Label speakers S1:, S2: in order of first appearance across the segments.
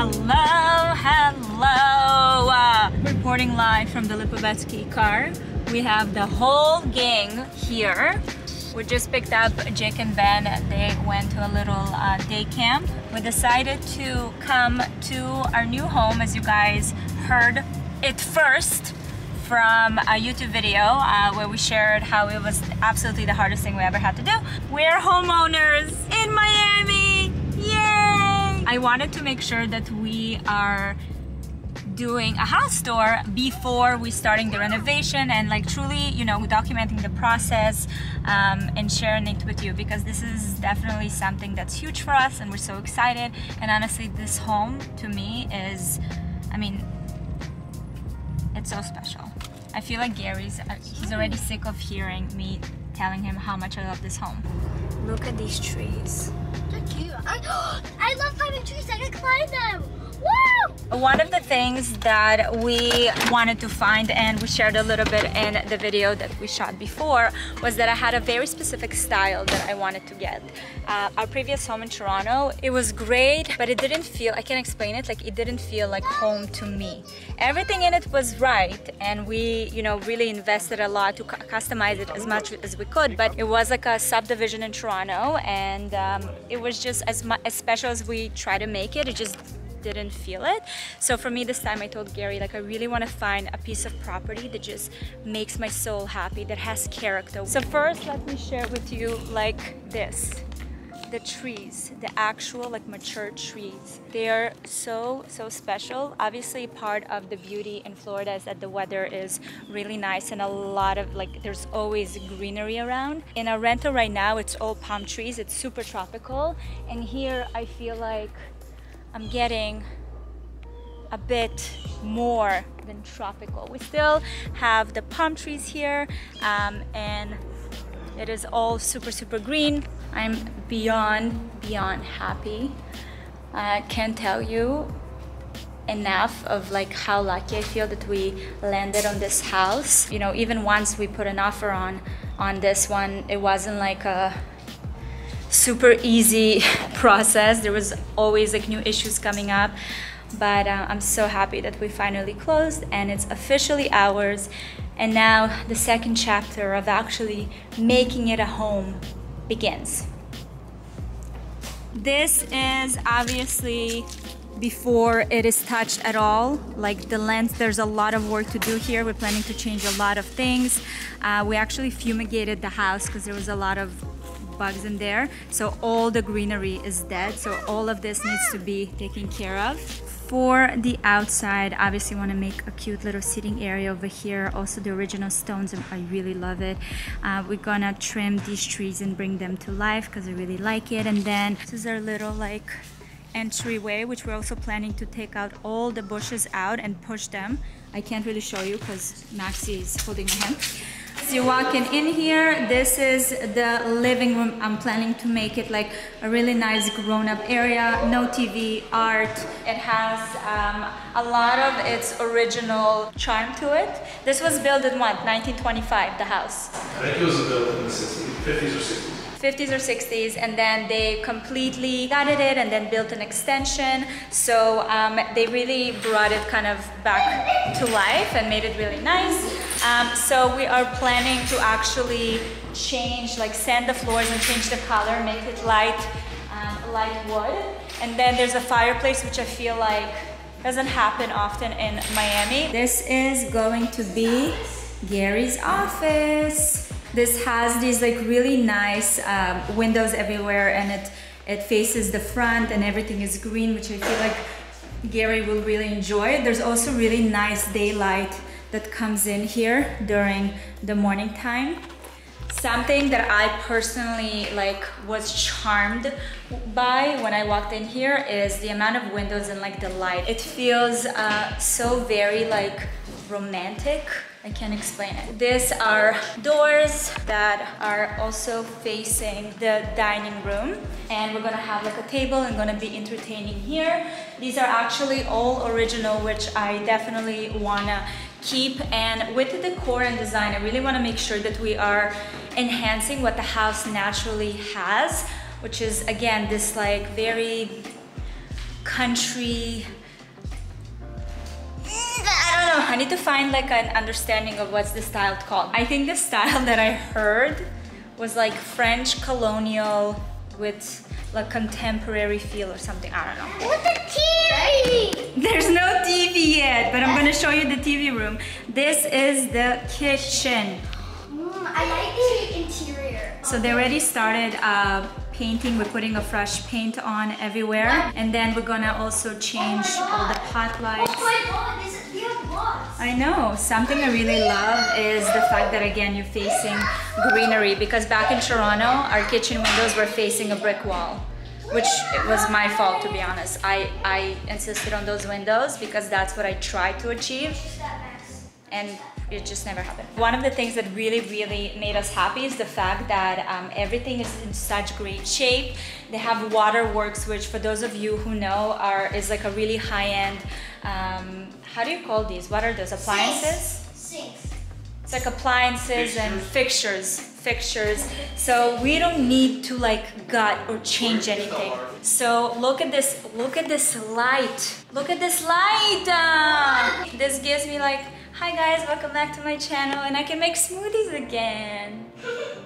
S1: Hello, hello! Reporting live from the Lipovetsky car. We have the whole gang here. We just picked up Jake and Ben. They went to a little day camp. We decided to come to our new home, as you guys heard it first from a YouTube video where we shared how it was absolutely the hardest thing we ever had to do. We're homeowners in Miami! Yay! I wanted to make sure that we are doing a house tour before we starting the renovation and like truly, you know, documenting the process and sharing it with you, because this is definitely something that's huge for us and we're so excited. And honestly, this home to me is, I mean, it's so special. I feel like he's already sick of hearing me telling him how much I love this home. Look at these trees.
S2: They're cute. I love climbing trees. I can climb them. Woo!
S1: One of the things that we wanted to find, and we shared a little bit in the video that we shot before, was that I had a very specific style that I wanted to get. Our previous home in Toronto, it was great, but it didn't feel, I can't explain it, like it didn't feel like home to me. Everything in it was right, and we, you know, really invested a lot to customize it as much as we could, but it was like a subdivision in Toronto, and it was just as special as we tried to make it, it just didn't feel it. So for me this time I told Gary, like, I really want to find a piece of property that just makes my soul happy, that has character. So first let me share with you like this, the trees, the actual like mature trees. They are so special. Obviously part of the beauty in Florida is that the weather is really nice and a lot of like there's always greenery around. In our rental right now it's all palm trees, it's super tropical, and here I feel like I'm getting a bit more than tropical. We still have the palm trees here and it is all super green. I'm beyond happy. I can't tell you enough of like how lucky I feel that we landed on this house. You know, even once we put an offer on this one, it wasn't like a super easy process. There was always like new issues coming up, but I'm so happy that we finally closed and it's officially ours. And now the second chapter of actually making it a home begins. This is obviously before it is touched at all. Like the lens, there's a lot of work to do here. We're planning to change a lot of things. We actually fumigated the house because there was a lot of bugs in there, so all the greenery is dead, so all of this needs to be taken care of. For the outside, obviously want to make a cute little sitting area over here. Also the original stones, I really love it. We're gonna trim these trees and bring them to life because I really like it. And then this is our little like entryway, which we're also planning to take out all the bushes out and push them. I can't really show you because Maxie is holding my hand. So you're walking in here, this is the living room. I'm planning to make it like a really nice grown-up area, no TV, art. It has a lot of its original charm to it. This was built in what, 1925, the house?
S3: I think it was built in the 50s or 60s.
S1: 50s or 60s, and then they completely gutted it and then built an extension. So they really brought it kind of back to life and made it really nice. So we are planning to actually change, like sand the floors and change the color, make it light wood. And then there's a fireplace, which I feel like doesn't happen often in Miami. This is going to be Gary's office. This has these like really nice windows everywhere, and it faces the front and everything is green, which I feel like Gary will really enjoy. There's also really nice daylight that comes in here during the morning time. Something that I personally like was charmed by when I walked in here is the amount of windows and like the light. It feels so very like romantic. I can't explain it. These are doors that are also facing the dining room, and we're gonna have like a table and gonna be entertaining here. These are actually all original, which I definitely wanna keep. And with the decor and design, I really wanna make sure that we are enhancing what the house naturally has, which is again this like very country. I don't know. I need to find like an understanding of what's the style called. I think the style that I heard was like French colonial with like contemporary feel or something. I don't know.
S2: With the TV!
S1: There's no TV yet, but I'm gonna show you the TV room. This is the kitchen.
S2: I like the interior.
S1: So they already started painting. We're putting a fresh paint on everywhere. And then we're gonna also change all the pot lights.
S2: Oh my god, we have blocks.
S1: I know. Something I really love is the fact that again you're facing greenery, because back in Toronto our kitchen windows were facing a brick wall, which it was my fault, to be honest. I insisted on those windows because that's what I tried to achieve, and it just never happened. One of the things that really made us happy is the fact that everything is in such great shape. They have waterworks, which for those of you who know is like a really high-end, how do you call these? What are those, appliances?
S2: Sinks.
S1: It's like appliances and fixtures. So we don't need to like gut or change anything. So look at this light. Look at this light. This gives me like, hi guys, welcome back to my channel, and I can make smoothies again.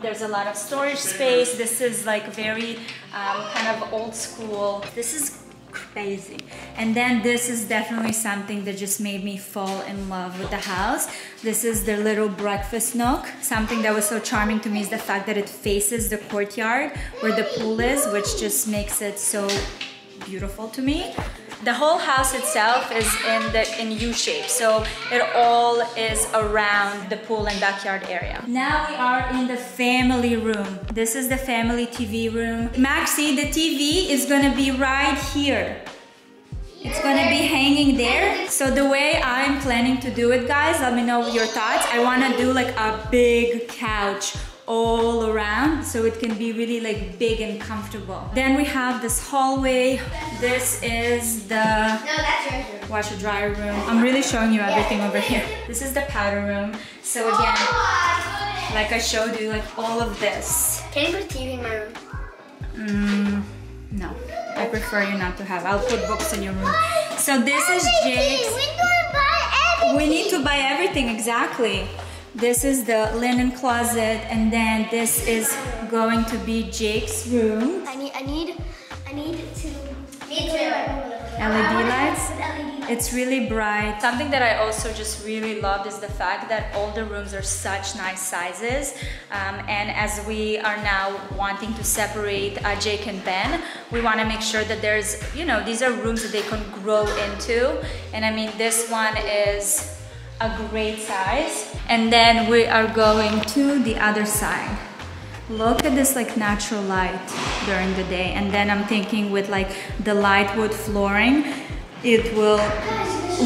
S1: There's a lot of storage space. This is like very kind of old school. This is crazy. And then this is definitely something that just made me fall in love with the house. This is their little breakfast nook. Something that was so charming to me is the fact that it faces the courtyard where the pool is, which just makes it so beautiful to me. The whole house itself is in U shape, so it all is around the pool and backyard area. Now we are in the family room. This is the family TV room. Maxie, the TV is gonna be right here. It's gonna be hanging there. So the way I'm planning to do it, guys, let me know your thoughts. I wanna do like a big couch all around, so it can be really like big and comfortable. Then we have this hallway. This is the washer dryer room. I'm really showing you everything over here. This is the powder room. So again, like I showed you, like all of this.
S2: Can you put a TV in my room?
S1: No, I prefer you not to have. I'll put books in your room. So this is Jake's. We need to buy everything, exactly. This is the linen closet, and then this is going to be Jake's room.
S2: I need to
S1: LED lights. It's really bright. Something that I also just really loved is the fact that all the rooms are such nice sizes. And as we are now wanting to separate Jake and Ben, we want to make sure that there's, you know, these are rooms that they can grow into. And I mean, this one is a great size. And then we are going to the other side. Look at this like natural light during the day, and then I'm thinking with like the light wood flooring, it will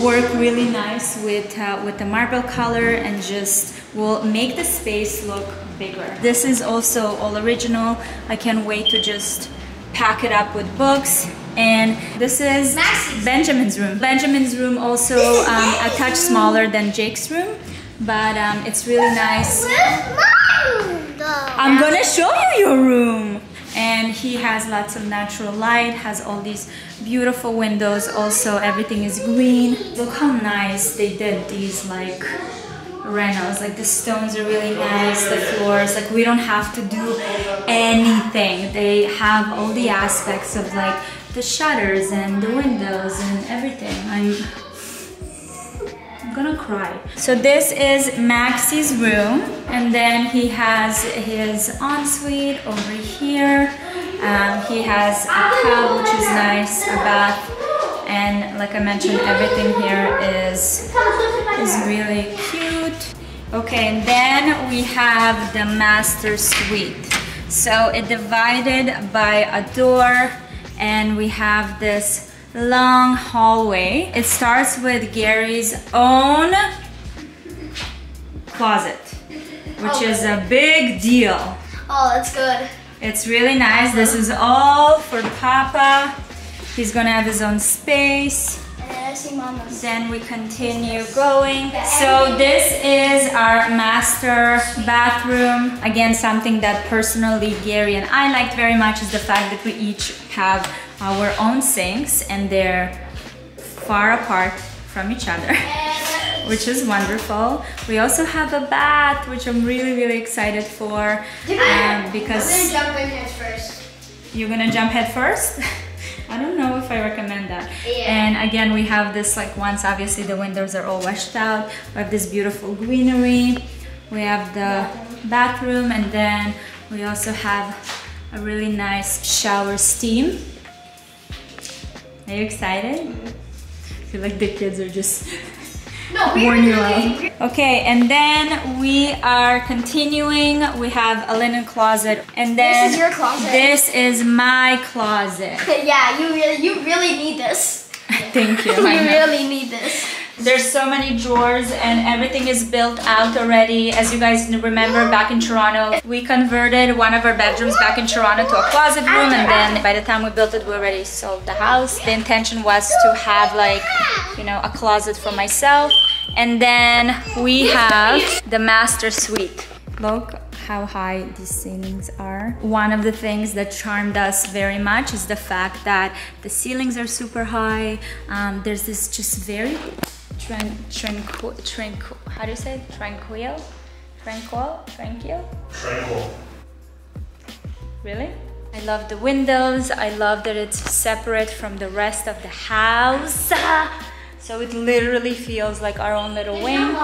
S1: work really nice with the marble color and just will make the space look bigger. This is also all original. I can't wait to just pack it up with books. And this is Benjamin's room. Benjamin's room also a touch smaller than Jake's room, but it's really nice. I'm gonna show you your room. And he has lots of natural light, has all these beautiful windows. Also, everything is green. Look how nice they did these like renos. Like the stones are really nice, the floors, like we don't have to do anything. They have all the aspects of like the shutters and the windows and everything. I'm gonna cry. So this is Maxie's room, and then he has his ensuite over here. He has a tub, which is nice, a bath, and like I mentioned, everything here is really cute. Okay, and then we have the master suite. So it divided by a door, and we have this long hallway. It starts with Gary's own closet, which is a big deal.
S2: Oh, that's good.
S1: It's really nice. This is all for Papa. He's gonna have his own space.
S2: And messy mamas.
S1: Then we continue going. So this is our master bathroom. Again, something that personally Gary and I liked very much is the fact that we each have our own sinks and they're far apart from each other, which is wonderful. We also have a bath, which I'm really excited for because
S2: I'm gonna jump in head first.
S1: You're gonna jump head first? I don't know if I recommend that.
S2: Yeah.
S1: And again, we have this, like, once obviously the windows are all washed out, we have this beautiful greenery. We have the bathroom, and then we also have a really nice shower steam. Are you excited? I feel like the kids are just warn you out. Okay, and then we are continuing. We have a linen closet, and then
S2: this is your closet.
S1: This is my closet.
S2: Yeah, you really need this.
S1: Thank you.
S2: You really need this.
S1: There's so many drawers and everything is built out already. As you guys remember, back in Toronto, we converted one of our bedrooms back in Toronto to a closet room, and then by the time we built it, we already sold the house. The intention was to have, like, you know, a closet for myself. And then we have the master suite. Look how high these ceilings are. One of the things that charmed us very much is the fact that the ceilings are super high. There's this just very tranquil, how do you say it? Tranquil? Really? I love the windows. I love that it's separate from the rest of the house. So it literally feels like our own little wing.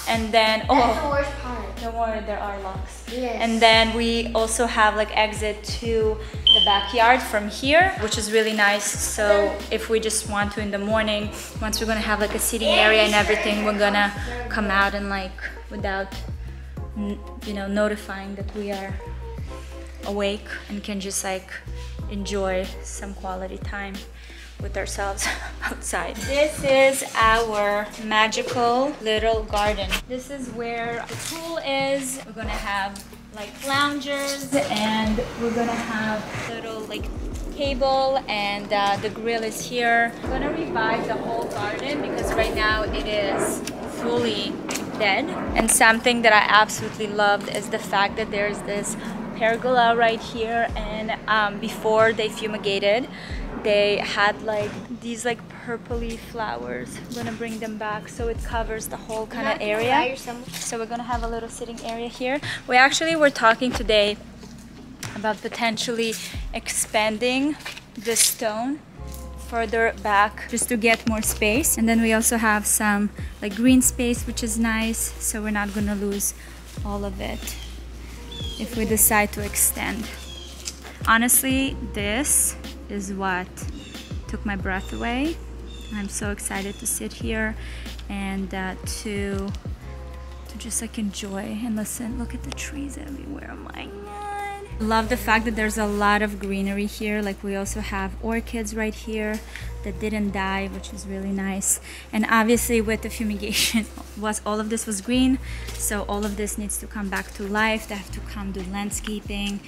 S1: And then,
S2: That's the worst part.
S1: don't worry, there are locks.
S2: Yes.
S1: And then we also have, like, exit to the backyard from here, which is really nice. So if we just want to in the morning, once we're gonna have, like, a seating area and everything, we're gonna come out and, like, without, you know, notifying that we are awake, and can just, like, enjoy some quality time with ourselves outside. This is our magical little garden. This is where the pool is. We're gonna have, like, loungers, and we're gonna have little, like, table, and the grill is here. We're gonna revive the whole garden because right now it is fully dead. And something that I absolutely loved is the fact that there's this pergola right here, and before they fumigated, they had, like, these, like, purpley flowers. I'm gonna bring them back so it covers the whole kind of area. So we're gonna have a little sitting area here. We actually were talking today about potentially expanding the stone further back just to get more space. And then we also have some, like, green space, which is nice, so we're not gonna lose all of it if we decide to extend. Honestly, this is what took my breath away. I'm so excited to sit here and to just, like, enjoy and listen. Look at the trees everywhere. Oh my god. Love the fact that there's a lot of greenery here. Like, we also have orchids right here that didn't die, which is really nice. And obviously with the fumigation, all of this was green, so all of this needs to come back to life. They have to come do landscaping.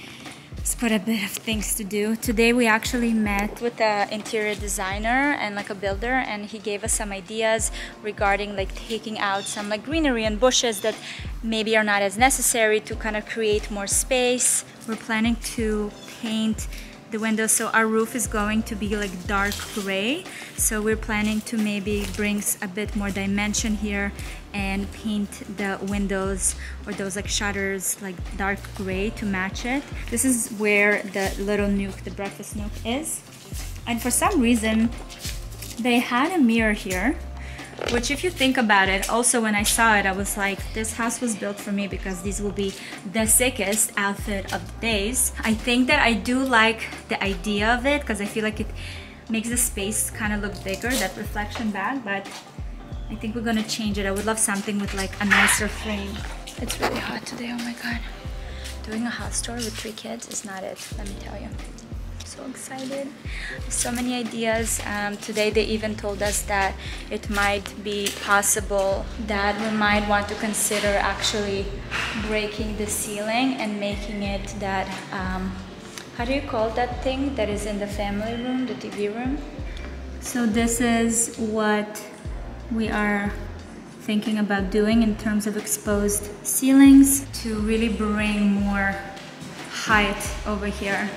S1: It's quite a bit of things to do. Today we actually met with an interior designer and, like, a builder, and he gave us some ideas regarding, like, taking out some, like, greenery and bushes that maybe are not as necessary to kind of create more space. We're planning to paint the windows, so our roof is going to be, like, dark gray, so we're planning to maybe bring a bit more dimension here and paint the windows or those, like, shutters, like, dark gray to match it. This is where the little nook, the breakfast nook, is, and for some reason they had a mirror here, which, if you think about it, also when I saw it, I was like, this house was built for me because these will be the sickest outfit of the days. I think that I do like the idea of it because I feel like it makes the space kind of look bigger, that reflection back, but I think we're gonna change it. I would love something with, like, a nicer frame. It's really hot today, oh my god. Doing a house tour with 3 kids is not it, let me tell you. So excited. So many ideas. Today they even told us that it might be possible that we might want to consider actually breaking the ceiling and making it that, how do you call that thing that is in the family room, the TV room? So this is what we are thinking about doing in terms of exposed ceilings to really bring more height over here.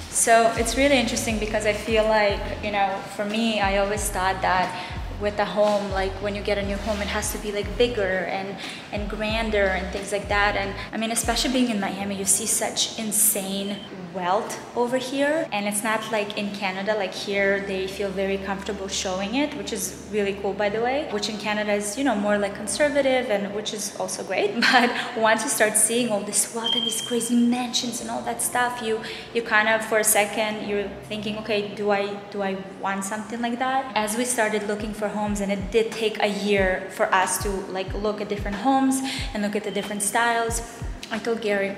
S1: So it's really interesting because I feel like, you know, for me, I always thought that with a home, like when you get a new home, it has to be like bigger and grander and things like that. And I mean, especially being in Miami, you see such insane wealth over here, and it's not like in Canada. Like here they feel very comfortable showing it, which is really cool, by the way, which in Canada is, you know, more like conservative, and which is also great. But once you start seeing all this wealth and these crazy mansions and all that stuff, you kind of, for a second, you're thinking, okay, do I want something like that? As we started looking for homes, and it did take a year for us to like look at different homes and look at the different styles, I told Gary,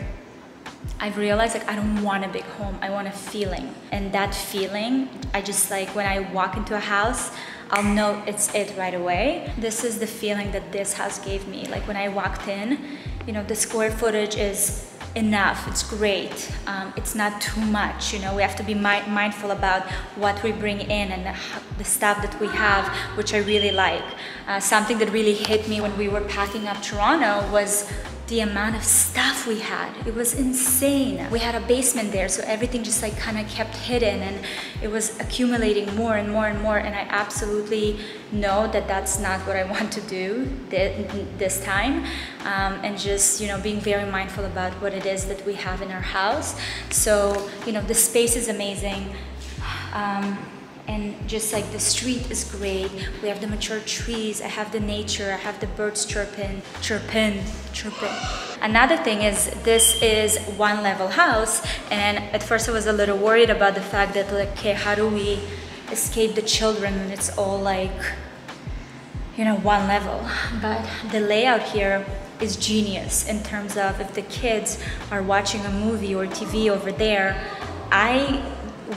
S1: I've realized like I don't want a big home, I want a feeling. And that feeling, I just like, when I walk into a house, I'll know it's it right away. This is the feeling that this house gave me. Like when I walked in, you know, the square footage is enough, it's great, it's not too much, you know. We have to be mindful about what we bring in and the stuff that we have, which I really like. Something that really hit me when we were packing up Toronto was the amount of stuff we had. It was insane. We had a basement there, so everything just like kind of kept hidden, and it was accumulating more and more and more. And I absolutely know that that's not what I want to do this time. And just, you know, being very mindful about what it is that we have in our house. So, you know, the space is amazing. And just like the street is great. We have the mature trees, I have the nature, I have the birds chirping. Another thing is, this is one level house, and at first I was a little worried about the fact that like, okay, how do we escape the children when it's all like, you know, one level? But the layout here is genius in terms of if the kids are watching a movie or TV over there, I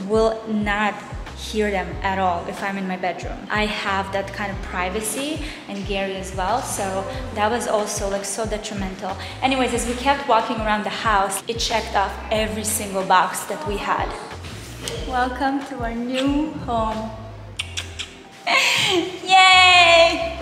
S1: will not hear them at all if I'm in my bedroom. I have that kind of privacy, and Gary as well, so that was also like so detrimental. Anyways, as we kept walking around the house, it checked off every single box that we had. Welcome to our new home. Yay!